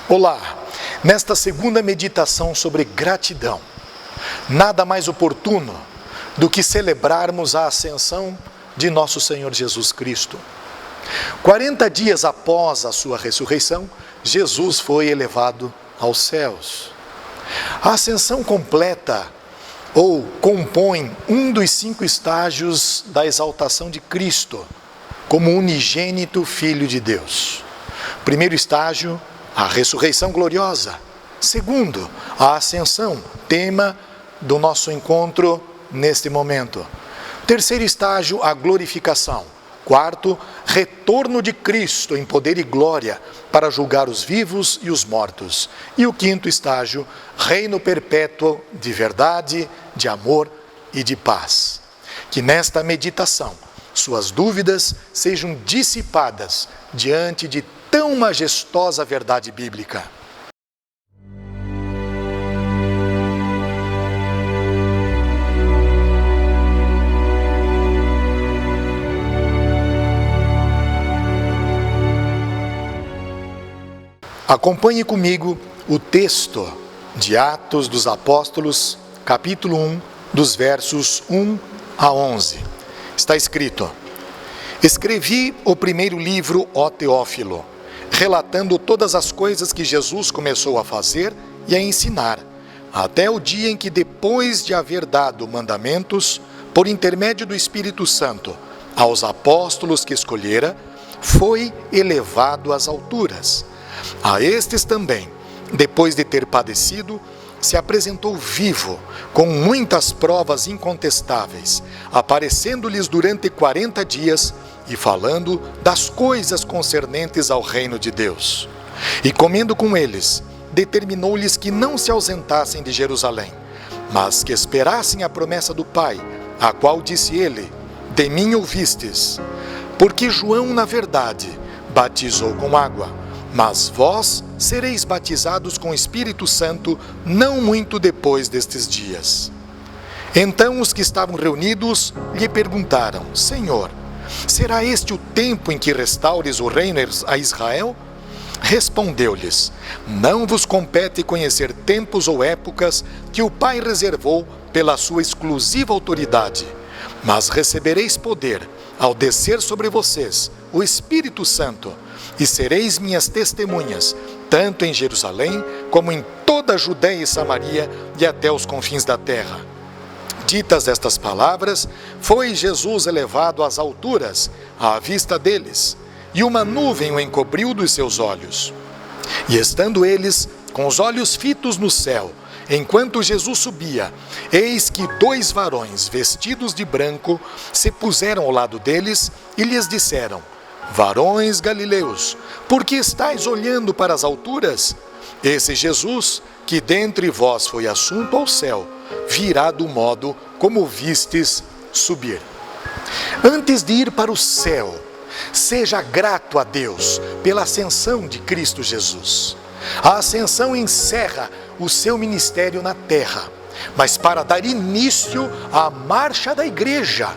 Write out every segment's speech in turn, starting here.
Olá, nesta segunda meditação sobre gratidão, nada mais oportuno do que celebrarmos a ascensão de nosso Senhor Jesus Cristo. 40 dias após a sua ressurreição, Jesus foi elevado aos céus. A ascensão completa ou compõe um dos 5 estágios da exaltação de Cristo como unigênito Filho de Deus. Primeiro estágio, a ressurreição gloriosa. Segundo, a ascensão, tema do nosso encontro neste momento. Terceiro estágio, a glorificação. Quarto, retorno de Cristo em poder e glória para julgar os vivos e os mortos. E o quinto estágio, reino perpétuo de verdade, de amor e de paz. Que nesta meditação suas dúvidas sejam dissipadas diante de tão majestosa verdade bíblica. Acompanhe comigo o texto de Atos dos Apóstolos, capítulo 1, dos versos 1 a 11. Está escrito: Escrevi o primeiro livro, ó Teófilo, relatando todas as coisas que Jesus começou a fazer e a ensinar, até o dia em que, depois de haver dado mandamentos, por intermédio do Espírito Santo, aos apóstolos que escolhera, foi elevado às alturas. A estes também, depois de ter padecido, se apresentou vivo, com muitas provas incontestáveis, aparecendo-lhes durante 40 dias e falando das coisas concernentes ao reino de Deus. E comendo com eles, determinou-lhes que não se ausentassem de Jerusalém, mas que esperassem a promessa do Pai, a qual disse ele: De mim ouvistes, porque João, na verdade, batizou com água, mas vós sereis batizados com o Espírito Santo não muito depois destes dias. Então os que estavam reunidos lhe perguntaram: Senhor, será este o tempo em que restaures o reino a Israel? Respondeu-lhes: Não vos compete conhecer tempos ou épocas que o Pai reservou pela sua exclusiva autoridade, mas recebereis poder ao descer sobre vocês o Espírito Santo, e sereis minhas testemunhas, tanto em Jerusalém, como em toda a Judéia e Samaria, e até os confins da terra. Ditas estas palavras, foi Jesus elevado às alturas, à vista deles, e uma nuvem o encobriu dos seus olhos. E estando eles com os olhos fitos no céu, enquanto Jesus subia, eis que 2 varões vestidos de branco se puseram ao lado deles e lhes disseram: Varões galileus, por que estáis olhando para as alturas? Esse Jesus, que dentre vós foi assunto ao céu, virá do modo como vistes subir. Antes de ir para o céu, seja grato a Deus pela ascensão de Cristo Jesus. A ascensão encerra o seu ministério na terra, mas para dar início à marcha da igreja.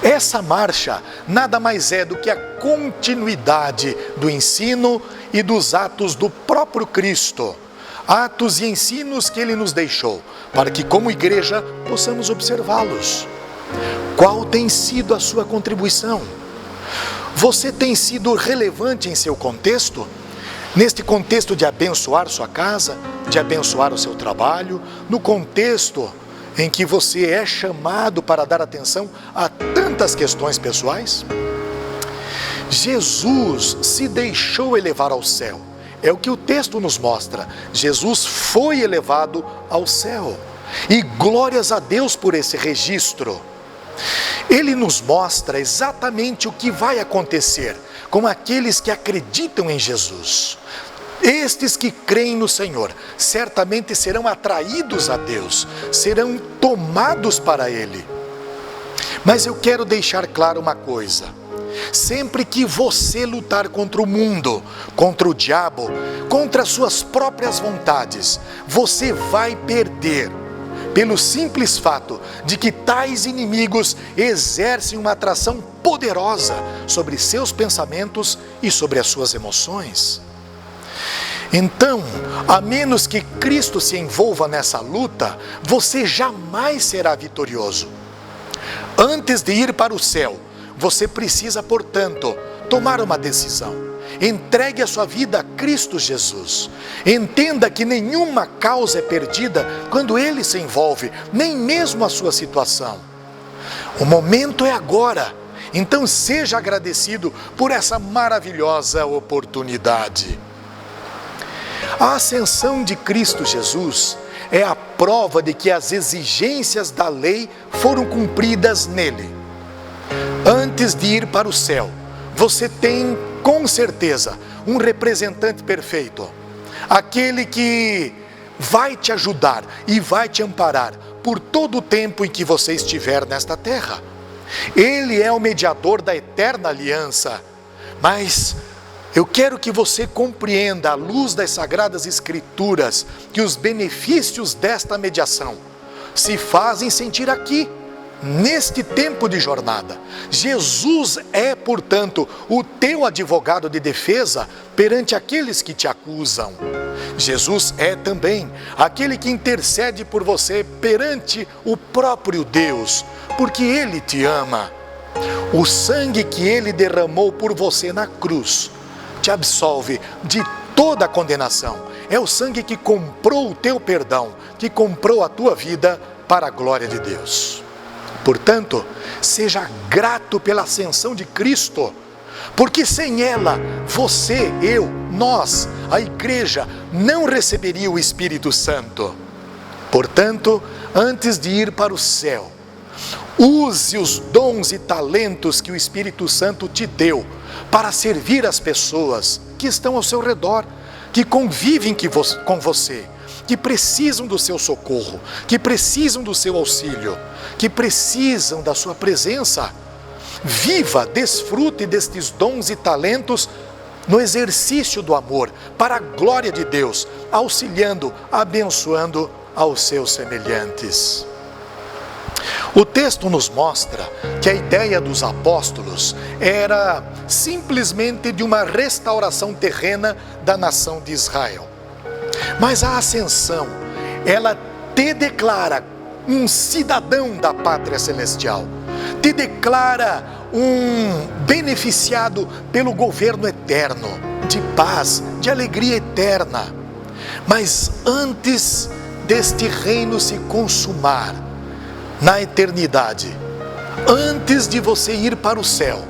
Essa marcha nada mais é do que a continuidade do ensino e dos atos do próprio Cristo, atos e ensinos que Ele nos deixou, para que como igreja possamos observá-los. Qual tem sido a sua contribuição? Você tem sido relevante em seu contexto? Neste contexto de abençoar sua casa, de abençoar o seu trabalho, no contexto em que você é chamado para dar atenção a tantas questões pessoais? Jesus se deixou elevar ao céu. É o que o texto nos mostra. Jesus foi elevado ao céu. E glórias a Deus por esse registro. Ele nos mostra exatamente o que vai acontecer com aqueles que acreditam em Jesus. Estes que creem no Senhor certamente serão atraídos a Deus, serão tomados para Ele. Mas eu quero deixar claro uma coisa: sempre que você lutar contra o mundo, contra o diabo, contra as suas próprias vontades, você vai perder, pelo simples fato de que tais inimigos exercem uma atração poderosa sobre seus pensamentos e sobre as suas emoções. Então, a menos que Cristo se envolva nessa luta, você jamais será vitorioso. Antes de ir para o céu, você precisa, portanto, tomar uma decisão. Entregue a sua vida a Cristo Jesus. Entenda que nenhuma causa é perdida quando Ele se envolve, nem mesmo a sua situação. O momento é agora. Então seja agradecido por essa maravilhosa oportunidade. A ascensão de Cristo Jesus é a prova de que as exigências da lei foram cumpridas nele. Antes de ir para o céu, você tem, com certeza, um representante perfeito. Aquele que vai te ajudar e vai te amparar por todo o tempo em que você estiver nesta terra. Ele é o mediador da eterna aliança. Mas eu quero que você compreenda, à luz das Sagradas Escrituras, que os benefícios desta mediação se fazem sentir aqui, neste tempo de jornada. Jesus é, portanto, o teu advogado de defesa perante aqueles que te acusam. Jesus é também aquele que intercede por você perante o próprio Deus, porque Ele te ama. O sangue que Ele derramou por você na cruz te absolve de toda a condenação. É o sangue que comprou o teu perdão, que comprou a tua vida para a glória de Deus. Portanto, seja grato pela ascensão de Cristo, porque sem ela, você, eu, nós, a igreja, não receberia o Espírito Santo. Portanto, antes de ir para o céu, use os dons e talentos que o Espírito Santo te deu para servir as pessoas que estão ao seu redor, que convivem com você, que precisam do seu socorro, que precisam do seu auxílio, que precisam da sua presença. Viva, desfrute destes dons e talentos no exercício do amor, para a glória de Deus, auxiliando, abençoando aos seus semelhantes. O texto nos mostra que a ideia dos apóstolos era simplesmente de uma restauração terrena da nação de Israel. Mas a ascensão, ela te declara um cidadão da pátria celestial, te declara um beneficiado pelo governo eterno, de paz, de alegria eterna. Mas antes deste reino se consumar na eternidade, antes de você ir para o céu,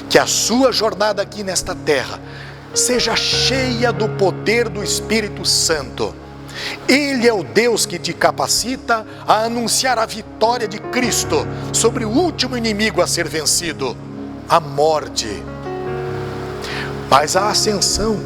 que a sua jornada aqui nesta terra seja cheia do poder do Espírito Santo. Ele é o Deus que te capacita a anunciar a vitória de Cristo sobre o último inimigo a ser vencido, a morte. Mas a ascensão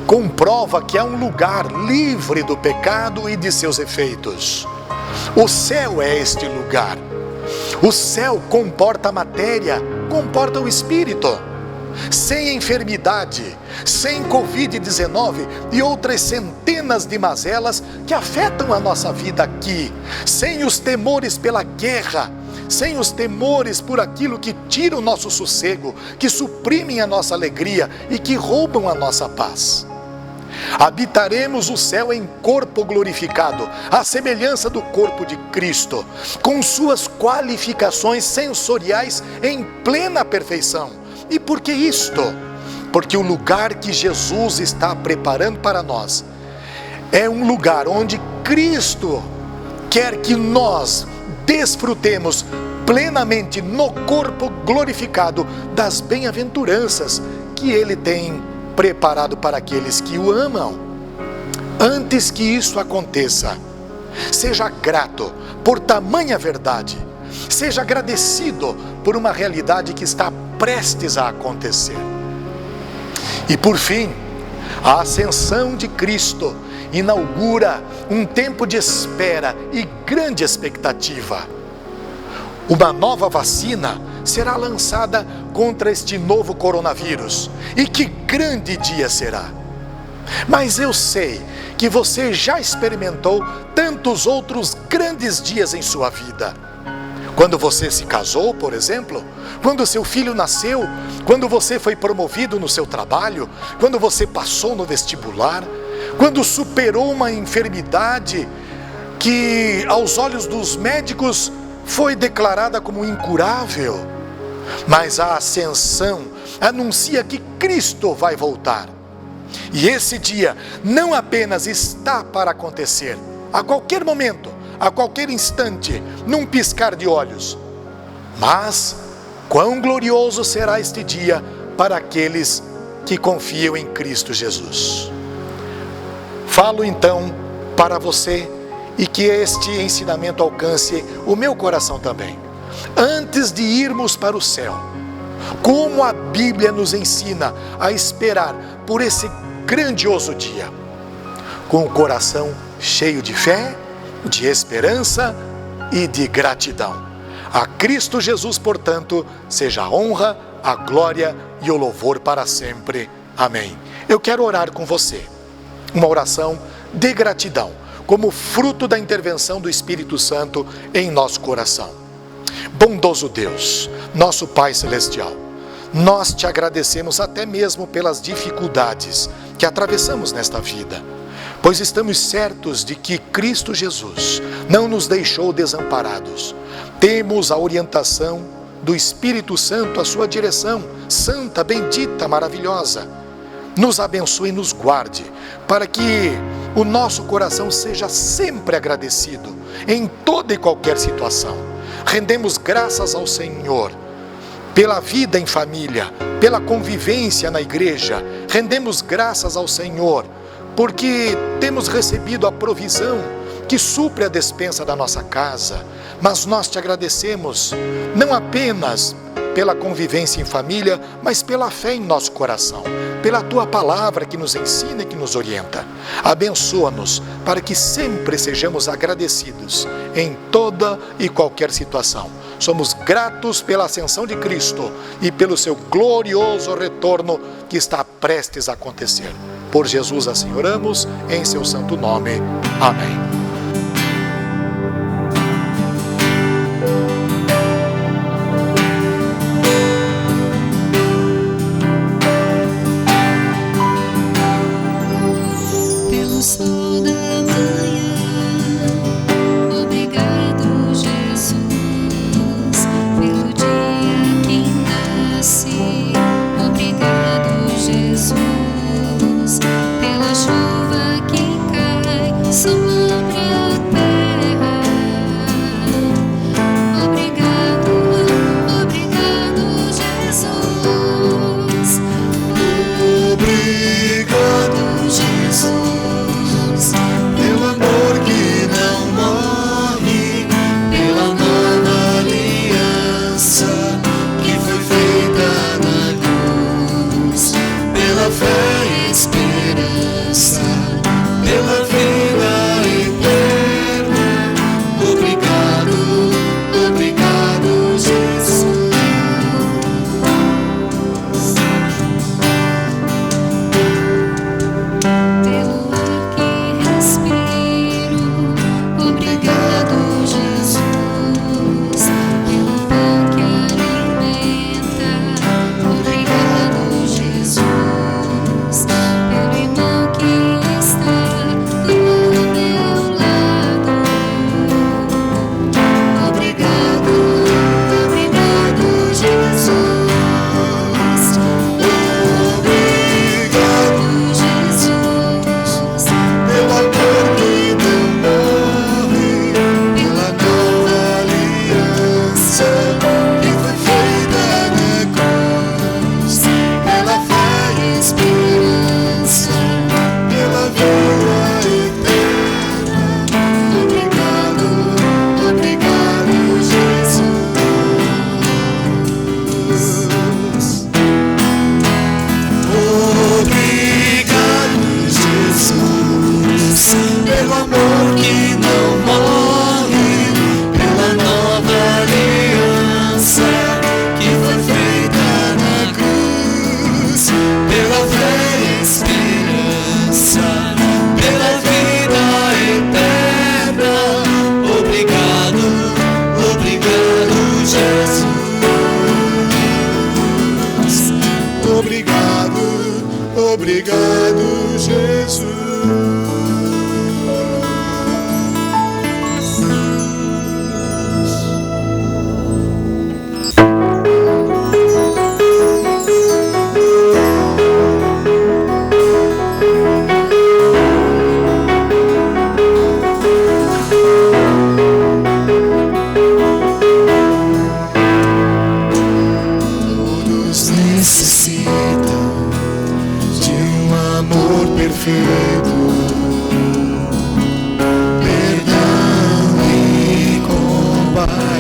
comprova que há um lugar livre do pecado e de seus efeitos. O céu é este lugar. O céu comporta a matéria, comporta o espírito. Sem enfermidade, sem Covid-19 e outras centenas de mazelas que afetam a nossa vida aqui, sem os temores pela guerra, sem os temores por aquilo que tira o nosso sossego, que suprimem a nossa alegria e que roubam a nossa paz. Habitaremos o céu em corpo glorificado, à semelhança do corpo de Cristo, com suas qualificações sensoriais em plena perfeição. E por que isto? Porque o lugar que Jesus está preparando para nós é um lugar onde Cristo quer que nós desfrutemos plenamente no corpo glorificado das bem-aventuranças que Ele tem preparado para aqueles que o amam. Antes que isso aconteça, seja grato por tamanha verdade, seja agradecido por uma realidade que está prestes a acontecer. E por fim, a ascensão de Cristo inaugura um tempo de espera e grande expectativa. Uma nova vacina será lançada contra este novo coronavírus. E que grande dia será! Mas eu sei que você já experimentou tantos outros grandes dias em sua vida. Quando você se casou, por exemplo, quando seu filho nasceu, quando você foi promovido no seu trabalho, quando você passou no vestibular, quando superou uma enfermidade que aos olhos dos médicos foi declarada como incurável. Mas a ascensão anuncia que Cristo vai voltar. E esse dia não apenas está para acontecer, a qualquer momento, a qualquer instante, num piscar de olhos, mas quão glorioso será este dia para aqueles que confiam em Cristo Jesus. Falo então para você e que este ensinamento alcance o meu coração também. Antes de irmos para o céu, como a Bíblia nos ensina a esperar por esse grandioso dia, com o coração cheio de fé, de esperança e de gratidão. A Cristo Jesus, portanto, seja a honra, a glória e o louvor para sempre. Amém. Eu quero orar com você, uma oração de gratidão, como fruto da intervenção do Espírito Santo em nosso coração. Bondoso Deus, nosso Pai Celestial, nós te agradecemos até mesmo pelas dificuldades que atravessamos nesta vida, pois estamos certos de que Cristo Jesus não nos deixou desamparados. Temos a orientação do Espírito Santo, a sua direção, santa, bendita, maravilhosa. Nos abençoe e nos guarde, para que o nosso coração seja sempre agradecido em toda e qualquer situação. Rendemos graças ao Senhor pela vida em família, pela convivência na igreja. Rendemos graças ao Senhor porque temos recebido a provisão que supre a despensa da nossa casa. Mas nós te agradecemos não apenas pela convivência em família, mas pela fé em nosso coração, pela tua palavra que nos ensina e que nos orienta. Abençoa-nos para que sempre sejamos agradecidos em toda e qualquer situação. Somos gratos pela ascensão de Cristo e pelo seu glorioso retorno que está prestes a acontecer. Por Jesus assim oramos, em seu santo nome. Amém. Obrigado, Jesus.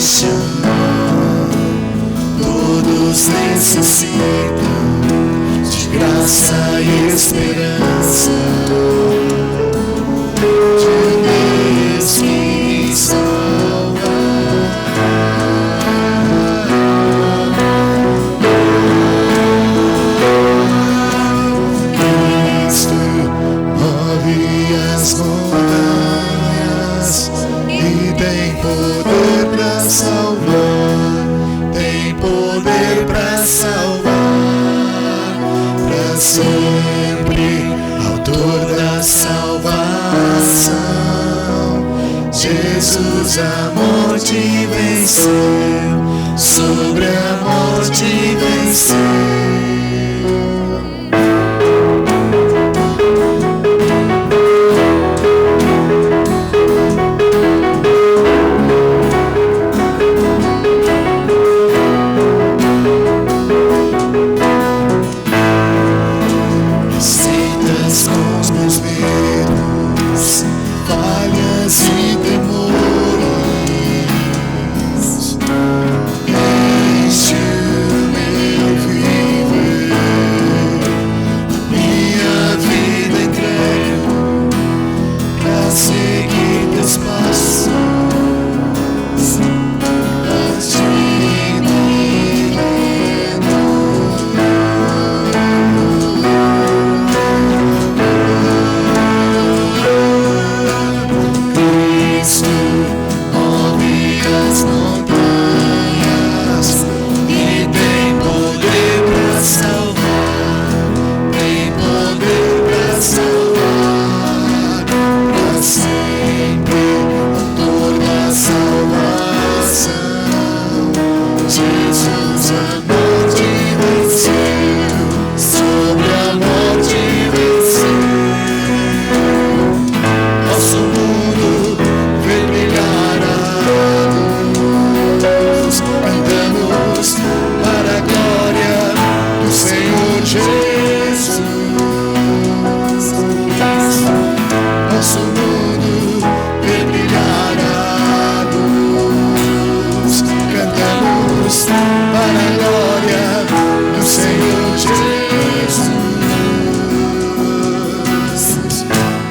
chão. Todos necessitam de graça e esperança, de Deus que salva. Cristo move as montanhas e tem poder para salvar. Tem poder para salvar, para sempre, autor da salvação. Jesus a morte venceu, sobre a morte venceu.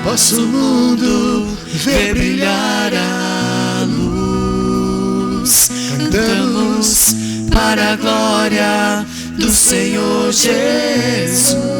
Nosso mundo vê brilhar a luz. Cantamos para a glória do Senhor Jesus.